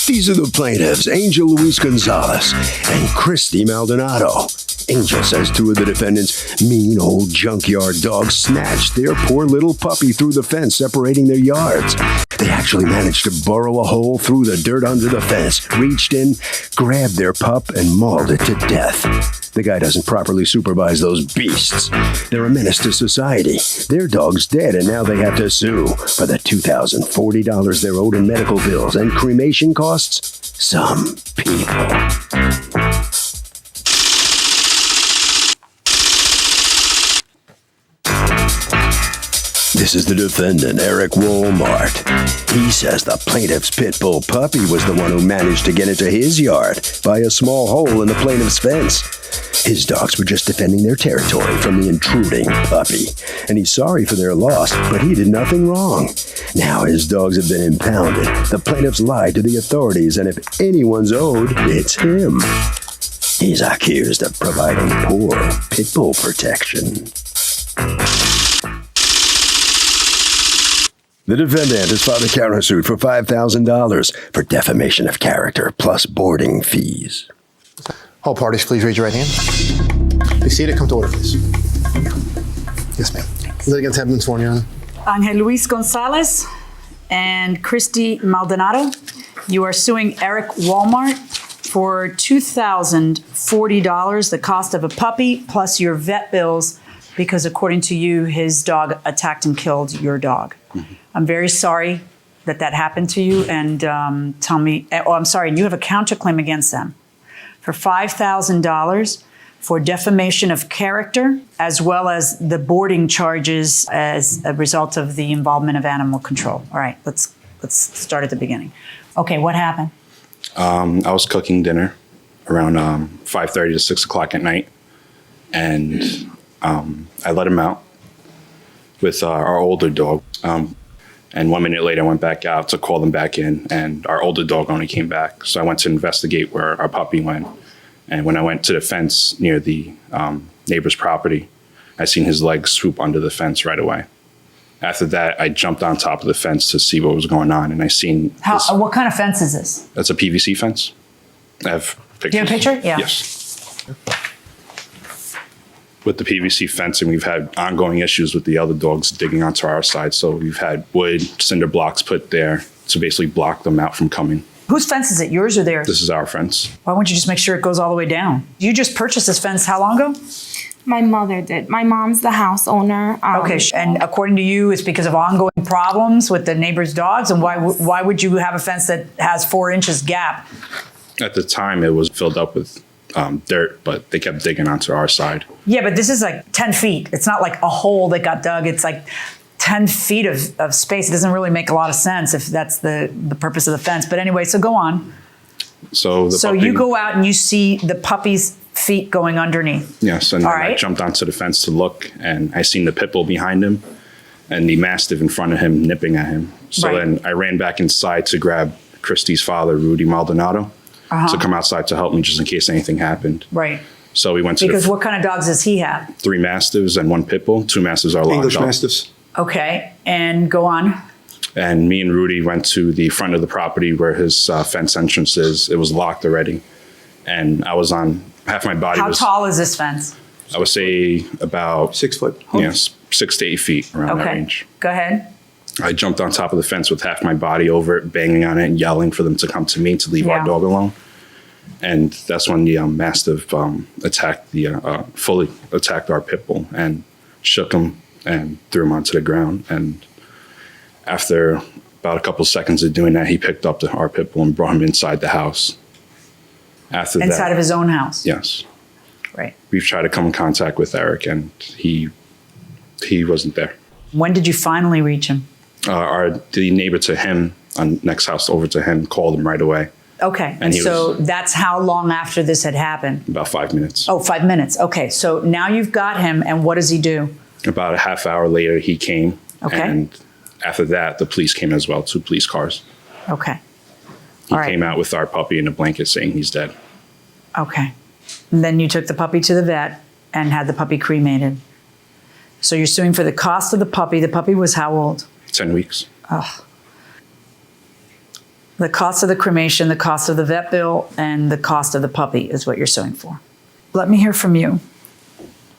These are the plaintiffs, Angel Luis Gonzalez and Christy Maldonado. Angel says two of the defendants' mean old junkyard dogs snatched their poor little puppy through the fence separating their yards. They actually managed to burrow a hole through the dirt under the fence, reached in, grabbed their pup, and mauled it to death. The guy doesn't properly supervise those beasts. They're a menace to society. Their dog's dead, and now they have to sue for the $2,040 they're owed in medical bills and cremation costs. Some people. This is the defendant, Eric Walmart. He says the plaintiff's pit bull puppy was the one who managed to get into his yard by a small hole in the plaintiff's fence. His dogs were just defending their territory from the intruding puppy, and he's sorry for their loss, but he did nothing wrong. Now his dogs have been impounded. The plaintiffs lied to the authorities, and if anyone's owed, it's him. He's accused of providing poor pit bull protection. The defendant has filed a countersuit for $5,000 for defamation of character plus boarding fees. All parties, please raise your right hand. Be seated. Come to order, please. Yes, ma'am. Litigants have been sworn, Your Honor. Angel Luis Gonzalez and Christy Maldonado, you are suing Eric Walmart for $2,040, the cost of a puppy, plus your vet bills, because according to you, his dog attacked and killed your dog. Mm-hmm. I'm very sorry that happened to you, and tell me, I'm sorry, and you have a counterclaim against them for $5,000 for defamation of character, as well as the boarding charges as a result of the involvement of animal control. All right, let's start at the beginning. Okay, what happened? I was cooking dinner around 5:30 to 6 o'clock at night, and I let him out with our older dog. And 1 minute later, I went back out to call them back in, and our older dog only came back. So I went to investigate where our puppy went. And when I went to the fence near the neighbor's property, I seen his legs swoop under the fence right away. After that, I jumped on top of the fence to see what was going on, and I seen what kind of fence is this? That's a PVC fence. I have pictures. Do you have a picture? Yeah. Yes. With the PVC fencing, we've had ongoing issues with the other dogs digging onto our side. So we've had wood, cinder blocks put there to basically block them out from coming. Whose fence is it, yours or theirs? This is our fence. Why wouldn't you just make sure it goes all the way down? You just purchased this fence how long ago? My mother did. My mom's the house owner. Okay, and according to you, it's because of ongoing problems with the neighbor's dogs? And why would you have a fence that has 4 inches gap? At the time, it was filled up with dirt, but they kept digging onto our side. Yeah, but this is like 10 feet. It's not like a hole that got dug. It's like 10 feet of space. It doesn't really make a lot of sense if that's the purpose of the fence. But anyway, so go on. So you go out and you see the puppy's feet going underneath. Yes, and then I jumped onto the fence to look, and I seen the pit bull behind him and the mastiff in front of him nipping at him. So then I ran back inside to grab Christy's father, Rudy Maldonado, to come outside to help me just in case anything happened. Right. So we went to Because what kind of dogs does he have? 3 mastiffs and 1 pit bull. 2 mastiffs are locked English up. mastiffs. Okay, and go on. And me and Rudy went to the front of the property where his fence entrance is. It was locked already. And I was on, half my body How tall is this fence? I would say about 6 foot. Yes, 6 to 8 feet around that range. Go ahead. I jumped on top of the fence with half my body over it, banging on it and yelling for them to come to me to leave our dog alone. And that's when the mastiff attacked fully attacked our pit bull and shook him and threw him onto the ground. And after about a couple seconds of doing that, he picked up our pit bull and brought him inside the house. Inside of his own house? Yes. Right. We've tried to come in contact with Eric, and he wasn't there. When did you finally reach him? The neighbor to him, on next house over to him, called him right away. Okay, and so that's how long after this had happened? About 5 minutes. Oh, 5 minutes. Okay, so now you've got him, and what does he do? About a half hour later, he came. Okay. And after that, the police came as well, 2 police cars. Okay. He came out with our puppy in a blanket saying he's dead. Okay. And then you took the puppy to the vet and had the puppy cremated. So you're suing for the cost of the puppy. The puppy was how old? 10 weeks. Oh. The cost of the cremation, the cost of the vet bill, and the cost of the puppy is what you're suing for. Let me hear from you.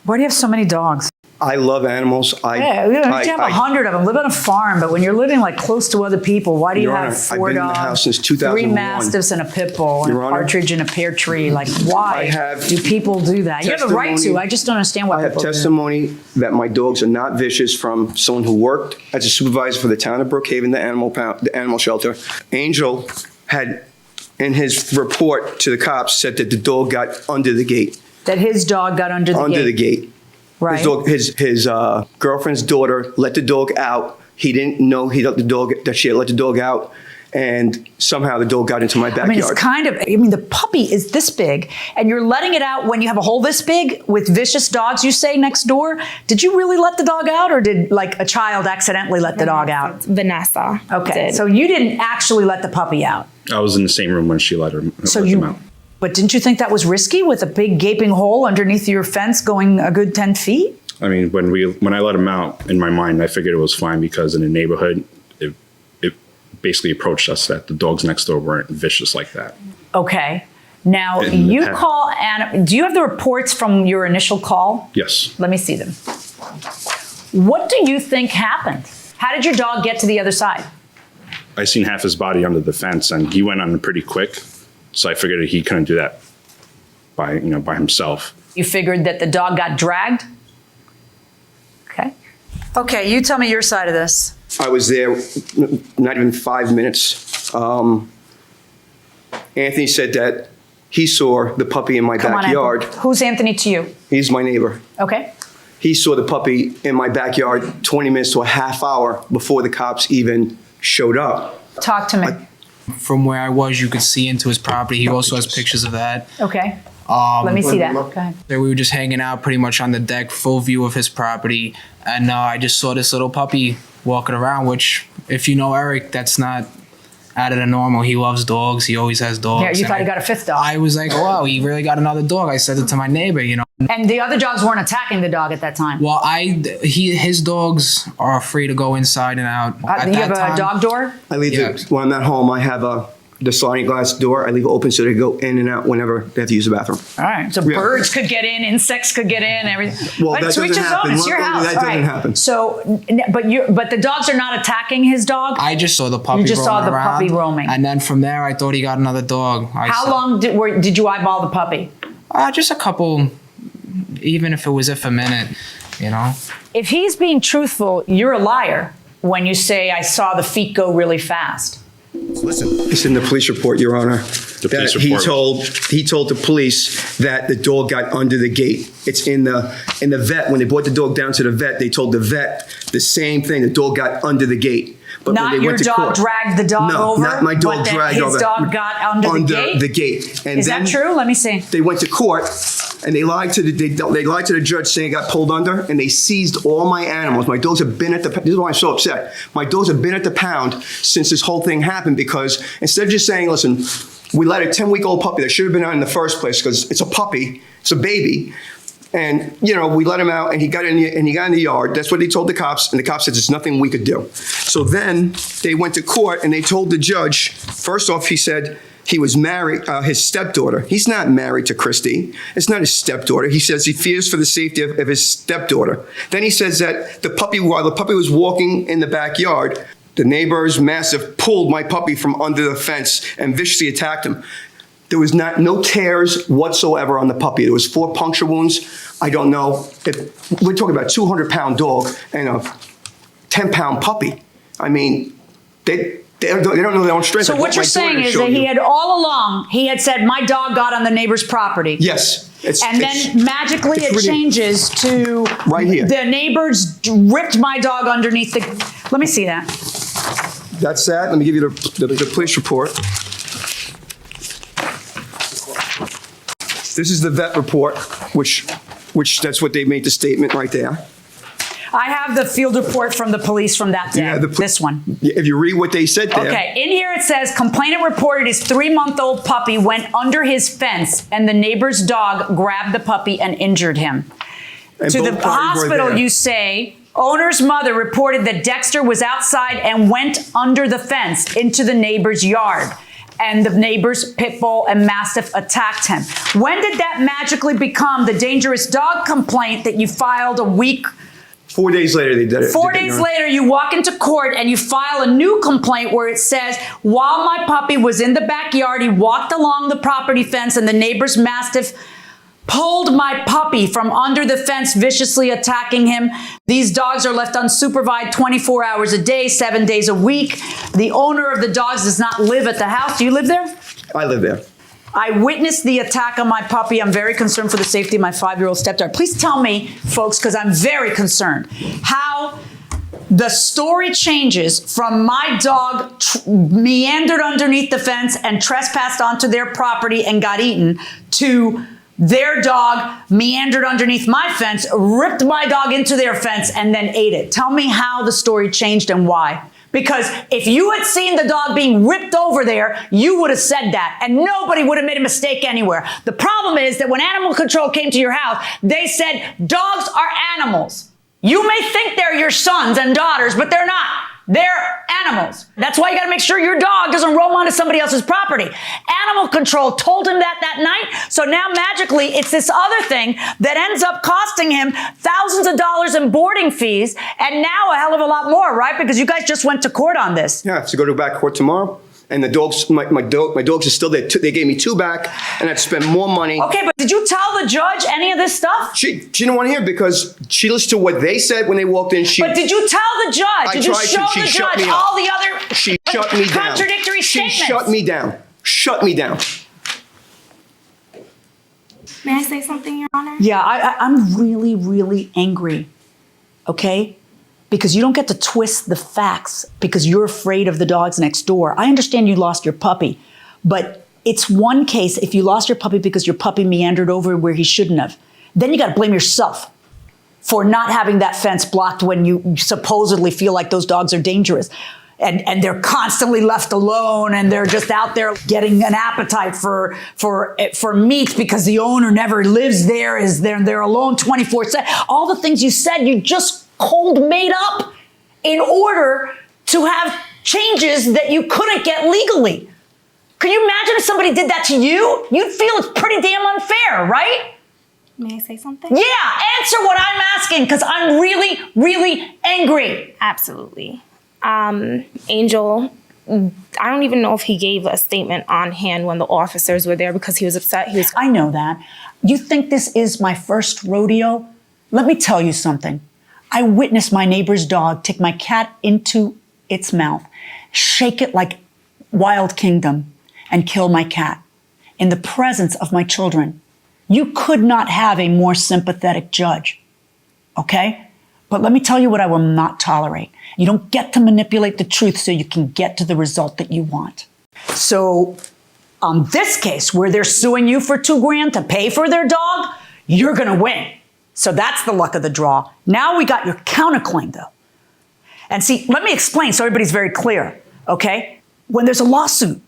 Why do you have so many dogs? I love animals. Yeah, you have 100 of them. Live on a farm, but when you're living like close to other people, why do you Your have Honor, 4 I've been in dogs, the house since 3 2001. mastiffs, and a pit bull, and Your a Honor, partridge in a pear tree? Like, why I have do people do that? You have a right to. testimony- I just don't understand why I have people do that. testimony that my dogs are not vicious from someone who worked as a supervisor for the town of Brookhaven, the animal shelter. Angel had, in his report to the cops, said that the dog got under the gate. That his dog got under the Under gate. the gate. Right. His girlfriend's daughter let the dog out. He didn't know that she had let the dog out, and somehow the dog got into my backyard. I mean, it's kind of, the puppy is this big, and you're letting it out when you have a hole this big with vicious dogs, you say, next door. Did you really let the dog out, or did, like, a child accidentally let the dog out? Vanessa. Okay, did. so you didn't actually let the puppy out. I was in the same room when she let them out. But didn't you think that was risky with a big gaping hole underneath your fence going a good 10 feet? I mean, when I let him out, in my mind, I figured it was fine because in the neighborhood, it basically approached us that the dogs next door weren't vicious like that. Okay. Now, In the you pen. call, do you have the reports from your initial call? Yes. Let me see them. What do you think happened? How did your dog get to the other side? I seen half his body under the fence, and he went on pretty quick. So I figured that he couldn't do that by himself. You figured that the dog got dragged? Okay. Okay, you tell me your side of this. I was there not even 5 minutes. Anthony said that he saw the puppy in my Come on, backyard. Anthony. Who's Anthony to you? He's my neighbor. Okay. He saw the puppy in my backyard 20 minutes to a half hour before the cops even showed up. Talk to me. From where I was, you could see into his property. He also has pictures of that. Okay. Let me see that. Go ahead. There we were just hanging out pretty much on the deck, full view of his property. And I just saw this little puppy walking around, which, if you know Eric, that's not out of the normal. He loves dogs. He always has dogs. Yeah, you And thought he got a 5th dog. I was like, wow, he really got another dog. I said it to my neighbor, And the other dogs weren't attacking the dog at that time. Well, his dogs are free to go inside and out. At You that have a time- dog door? I leave Yeah. when I'm at home, I have the sliding glass door. I leave it open so they go in and out whenever they have to use the bathroom. All right. So Yeah. birds could get in, insects could get in, everything. Well, But that to each doesn't his own. happen. It's your Luckily, house. that All doesn't right. happen. So, but the dogs are not attacking his dog. I just saw the puppy You just saw roaming the around, puppy roaming. And then from there, I thought he got another dog. How long did you eyeball the puppy? Just a couple, even if it was a minute, If he's being truthful, you're a liar when you say I saw the feet go really fast. Listen, it's in the police report, Your Honor. The police that report. he told the police that the dog got under the gate. It's in the vet. When they brought the dog down to the vet, they told the vet the same thing. The dog got under the gate. But Not when they your went to dog court, dragged the dog no, over, not my dog but that dragged his over. dog got under the gate? And Is then that true? Let me see. they went to court and they lied to the judge saying it got pulled under, and they seized all my animals. My dogs have been at this is why I'm so upset. My dogs have been at the pound since this whole thing happened, because instead of just saying, listen, we let a 10-week-old puppy that should have been out in the first place because it's a puppy, it's a baby. And, we let him out and he got in the yard. That's what they told the cops. And the cops said there's nothing we could do. So then they went to court and they told the judge, first off, he said he was married, his stepdaughter. He's not married to Christy. It's not his stepdaughter. He says he fears for the safety of his stepdaughter. Then he says that while the puppy was walking in the backyard, the neighbor's mastiff pulled my puppy from under the fence and viciously attacked him. There was no tears whatsoever on the puppy. There was 4 puncture wounds. I don't know if we're talking about a 200-pound dog and a 10-pound puppy. I mean, they don't know their own strength. So what you're saying is that he had all along, he had said, my dog got on the neighbor's property. Yes. And then magically it changes to right here. The neighbors ripped my dog underneath the. Let me see that. That's that. Let me give you the police report. This is the vet report, which that's what they made the statement right there. I have the field report from the police from that day. Yeah, this one. If you read what they said there. Okay, in here it says, complainant reported his 3-month-old puppy went under his fence and the neighbor's dog grabbed the puppy and injured him. And To the both parties were hospital, there. you say Owner's mother reported that Dexter was outside and went under the fence into the neighbor's yard. And the neighbor's pit bull and mastiff attacked him. When did that magically become the dangerous dog complaint that you filed a week? 4 days later, they did it. 4 days later, you walk into court and you file a new complaint where it says, while my puppy was in the backyard, he walked along the property fence and the neighbor's mastiff pulled my puppy from under the fence, viciously attacking him. These dogs are left unsupervised 24 hours a day, 7 days a week. The owner of the dogs does not live at the house. Do you live there? I live there. I witnessed the attack on my puppy. I'm very concerned for the safety of my 5-year-old stepdaughter. Please tell me, folks, because I'm very concerned, how the story changes from my dog meandered underneath the fence and trespassed onto their property and got eaten to their dog meandered underneath my fence, ripped my dog into their fence, and then ate it. Tell me how the story changed and why. Because if you had seen the dog being ripped over there, you would have said that, and nobody would have made a mistake anywhere. The problem is that when animal control came to your house, they said dogs are animals. You may think they're your sons and daughters, but they're not. They're animals. That's why you got to make sure your dog doesn't roam onto somebody else's property. Animal control told him that night. So now magically it's this other thing that ends up costing him thousands of dollars in boarding fees and now a hell of a lot more, right? Because you guys just went to court on this. Yeah, I have to go to back court tomorrow. And the dogs, my dogs are still there. They gave me 2 back, and I'd spend more money. Okay, but did you tell the judge any of this stuff? She didn't want to hear because she listened to what they said when they walked in. But did you tell the judge? Did you show the judge all the other She shut me down. Contradictory statements? She shut me down. Shut me down. May I say something, Your Honor? Yeah, I'm really, really angry, okay? Because you don't get to twist the facts because you're afraid of the dogs next door. I understand you lost your puppy, but it's one case if you lost your puppy because your puppy meandered over where he shouldn't have. Then you got to blame yourself for not having that fence blocked when you supposedly feel like those dogs are dangerous. And they're constantly left alone and they're just out there getting an appetite for meat because the owner never lives there, they're alone 24/7. All the things you said, you just cold made up in order to have changes that you couldn't get legally. Can you imagine if somebody did that to you? You'd feel it's pretty damn unfair, right? May I say something? Yeah, answer what I'm asking because I'm really, really angry. Absolutely. Angel, I don't even know if he gave a statement on hand when the officers were there because he was upset. I know that. You think this is my first rodeo? Let me tell you something. I witnessed my neighbor's dog take my cat into its mouth, shake it like Wild Kingdom, and kill my cat in the presence of my children. You could not have a more sympathetic judge, okay? But let me tell you what I will not tolerate. You don't get to manipulate the truth so you can get to the result that you want. So on this case where they're suing you for $2,000 to pay for their dog, you're gonna win. So that's the luck of the draw. Now we got your counterclaim though. And see, let me explain so everybody's very clear, okay? When there's a lawsuit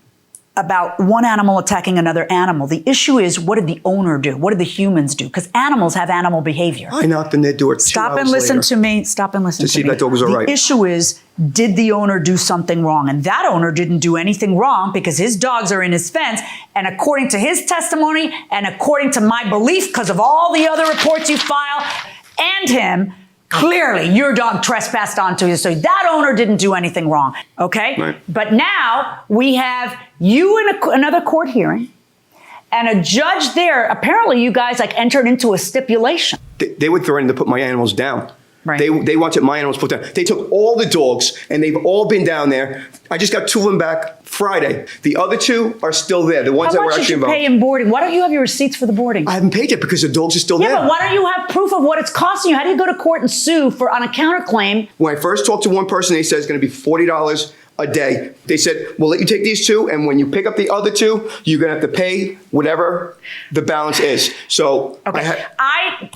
about one animal attacking another animal, the issue is, what did the owner do? What did the humans do? Because animals have animal behavior. I knocked on their door 2 Stop hours and listen later to me. Stop and listen to see if that dog was all right. The issue is, did the owner do something wrong? And that owner didn't do anything wrong because his dogs are in his fence. And according to his testimony and according to my belief, because of all the other reports you file and him, clearly your dog trespassed onto you. So that owner didn't do anything wrong, okay? Right. But now we have you in another court hearing and a judge there. Apparently you guys like entered into a stipulation. They were threatening to put my animals down. Right. They wanted my animals put down. They took all the dogs, and they've all been down there. I just got 2 of them back Friday. The other 2 are still there. The ones that were How much actually did you involved. pay in boarding? Why don't you have your receipts for the boarding? I haven't paid yet because the dogs are still there. Yeah, but why don't you have proof of what it's costing you? How do you go to court and sue on a counterclaim? When I first talked to one person, they said it's going to be $40 a day. They said, we'll let you take these 2, and when you pick up the other 2, you're going to have to pay whatever the balance is. So Okay.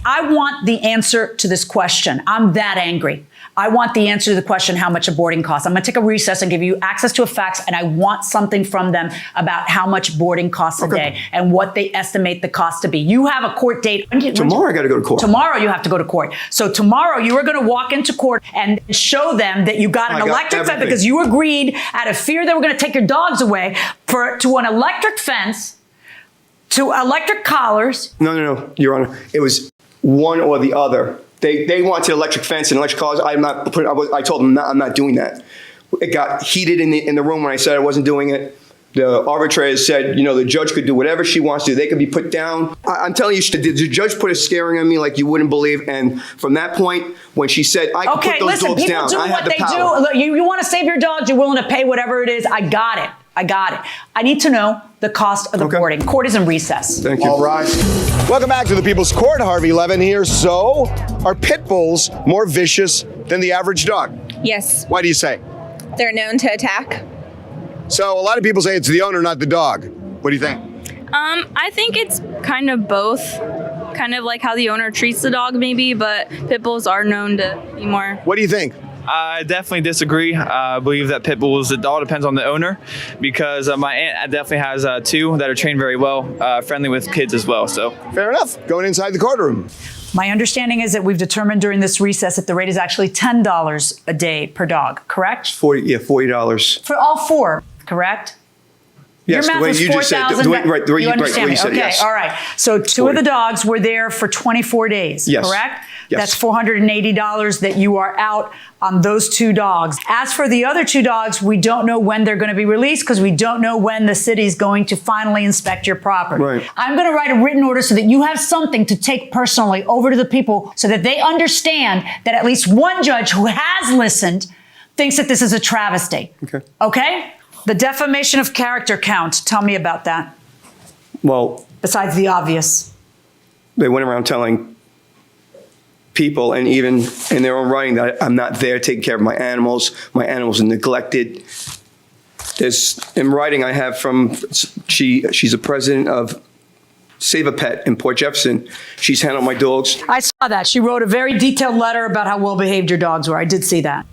I want the answer to this question. I'm that angry. I want the answer to the question, how much a boarding costs. I'm going to take a recess and give you access to a fax, and I want something from them about how much boarding costs a day and what they estimate the cost to be. You have a court date. Tomorrow I got to go to court. Tomorrow you have to go to court. So tomorrow you are going to walk into court and show them that you got an electric fence because you agreed out of fear they were going to take your dogs away to an electric fence, to electric collars. No, Your Honor. It was one or the other. They wanted electric fence and electric collars. I told them I'm not doing that. It got heated in the room when I said I wasn't doing it. The arbitrator said, the judge could do whatever she wants to do. They could be put down. I'm telling you, the judge put a scaring on me like you wouldn't believe. And from that point, when she said I could put those dogs down, I had the power. Look, you want to save your dogs, you're willing to pay whatever it is. I got it. I need to know the cost of the boarding. Court is in recess. Thank you. All right. Welcome back to the People's Court. Harvey Levin here. So, are pit bulls more vicious than the average dog? Yes, Why do you say? they're known to attack. So, a lot of people say it's the owner, not the dog. What do you think? I think it's kind of both. Kind of like how the owner treats the dog, maybe, but pit bulls are known to be more. What do you think? I definitely disagree. I believe that pit bulls, it all depends on the owner, because my aunt definitely has two that are trained very well, friendly with kids as well. So Fair enough. Going inside the courtroom. My understanding is that we've determined during this recess that the rate is actually $10 a day per dog, correct? $40. For all four, correct? Yes, Your the math way was you just said, the 4,000. way You understand me? you said, Okay, yes. all right. So two of the dogs were there for 24 days, Yes. correct? Yes. That's $480 that you are out on those two dogs. As for the other two dogs, we don't know when they're going to be released because we don't know when the city's going to finally inspect your property. Right. I'm going to write a written order so that you have something to take personally over to the people so that they understand that at least one judge who has listened thinks that this is a travesty. Okay. Okay? The defamation of character count. Tell me about that. Well, Besides the obvious. they went around telling people, and even in their own writing, that I'm not there taking care of my animals. My animals are neglected. There's, in writing I have from, she's a president of Save a Pet in Port Jefferson. She's handled my dogs. I saw that. She wrote a very detailed letter about how well behaved your dogs were. I did see that.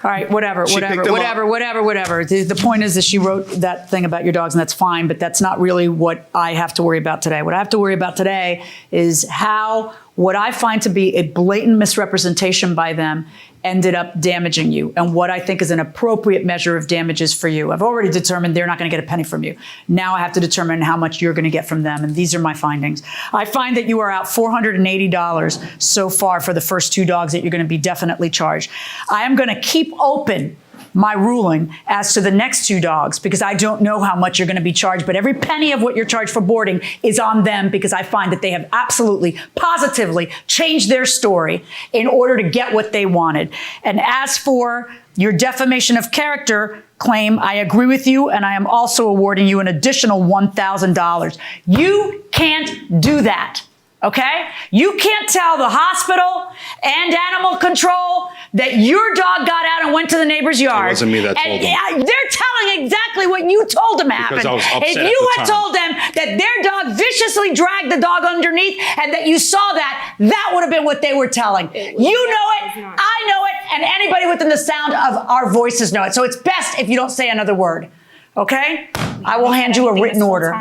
All right, whatever. The point is that she wrote that thing about your dogs, and that's fine, but that's not really what I have to worry about today. What I have to worry about today is how what I find to be a blatant misrepresentation by them ended up damaging you, and what I think is an appropriate measure of damages for you. I've already determined they're not going to get a penny from you. Now I have to determine how much you're going to get from them, and these are my findings. I find that you are out $480 so far for the first two dogs that you're going to be definitely charged. I am going to keep open my ruling as to the next two dogs because I don't know how much you're going to be charged, but every penny of what you're charged for boarding is on them because I find that they have absolutely, positively changed their story in order to get what they wanted. And as for your defamation of character claim, I agree with you, and I am also awarding you an additional $1,000. You can't do that. Okay? You can't tell the hospital and animal control that your dog got out and went to the neighbor's yard. It wasn't me that told them. They're telling exactly what you told them happened. I was upset if at you the had time. told them that their dog viciously dragged the dog underneath and that you saw that, that would have been what they were telling. You know it, I know it, and anybody within the sound of our voices know it. So it's best if you don't say another word. Okay? I will hand you a written order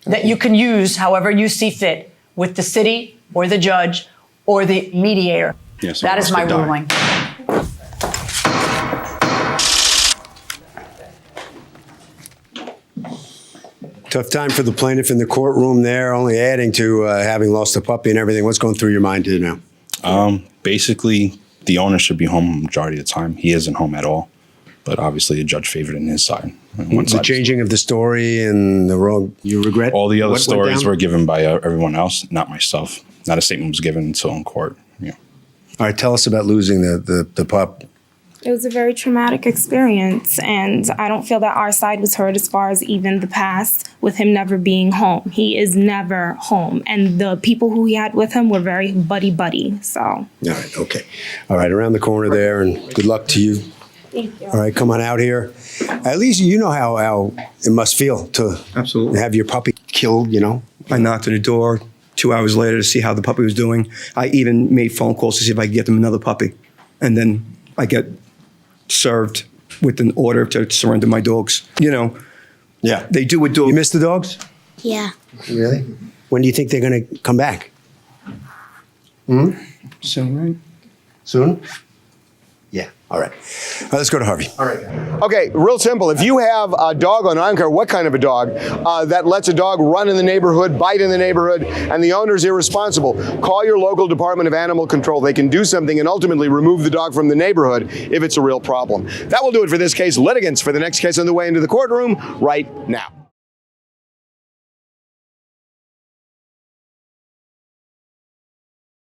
that you can use however you see fit with the city or the judge or the mediator. Yes, that is my ruling. Tough time for the plaintiff in the courtroom there, only adding to having lost a puppy and everything. What's going through your mind now? Basically, the owner should be home majority of the time. He isn't home at all. But obviously, the judge favored in his side. The changing of the story and the wrong, you regret? All the other what went stories down? were given by everyone else, not myself. Not a statement was given until in court. Yeah. All right, tell us about losing the pup. It was a very traumatic experience, and I don't feel that our side was heard as far as even the past with him never being home. He is never home, and the people who he had with him were very buddy-buddy, so. All right, okay. All right, around the corner there, and good luck to you. Thank you. All right, come on out here. At least you know how it must feel to Absolutely. have your puppy killed, you know? I knocked at the door 2 hours later to see how the puppy was doing. I even made phone calls to see if I could get them another puppy. And then I get served with an order to surrender my dogs. You know, Yeah. they do what dogs. You miss the dogs? Yeah. Really? When do you think they're going to come back? Soon, right? Soon? Yeah. All right. Let's go to Harvey. All right. Okay, real simple. If you have a dog, I don't care what kind of a dog, that lets a dog run in the neighborhood, bite in the neighborhood, and the owner's irresponsible, call your local Department of Animal Control. They can do something and ultimately remove the dog from the neighborhood if it's a real problem. That will do it for this case. Litigants for the next case on the way into the courtroom right now.